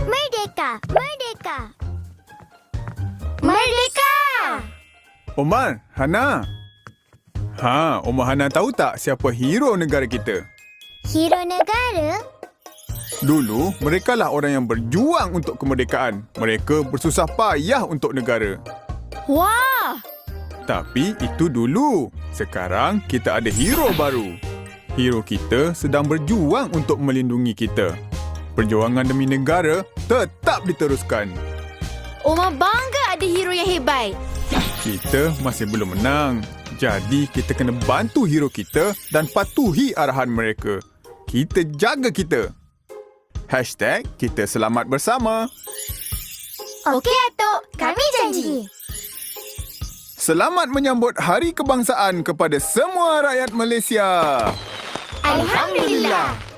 Merdeka! Merdeka! Merdeka! Omar, Hana. Omar Hana tahu tak siapa hero negara kita? Hero negara? Dulu, merekalah orang yang berjuang untuk kemerdekaan. Mereka bersusah payah untuk negara. Wah! Tapi itu dulu. Sekarang kita ada hero baru. Hero kita sedang berjuang untuk melindungi kita. Perjuangan demi negara tetap diteruskan. Omar bangga ada hero yang hebat. Kita masih belum menang. Jadi kita kena bantu hero kita dan patuhi arahan mereka. Kita jaga kita. #kita selamat bersama. Okey, Atuk. Kami janji. Selamat menyambut Hari Kebangsaan kepada semua rakyat Malaysia. Alhamdulillah.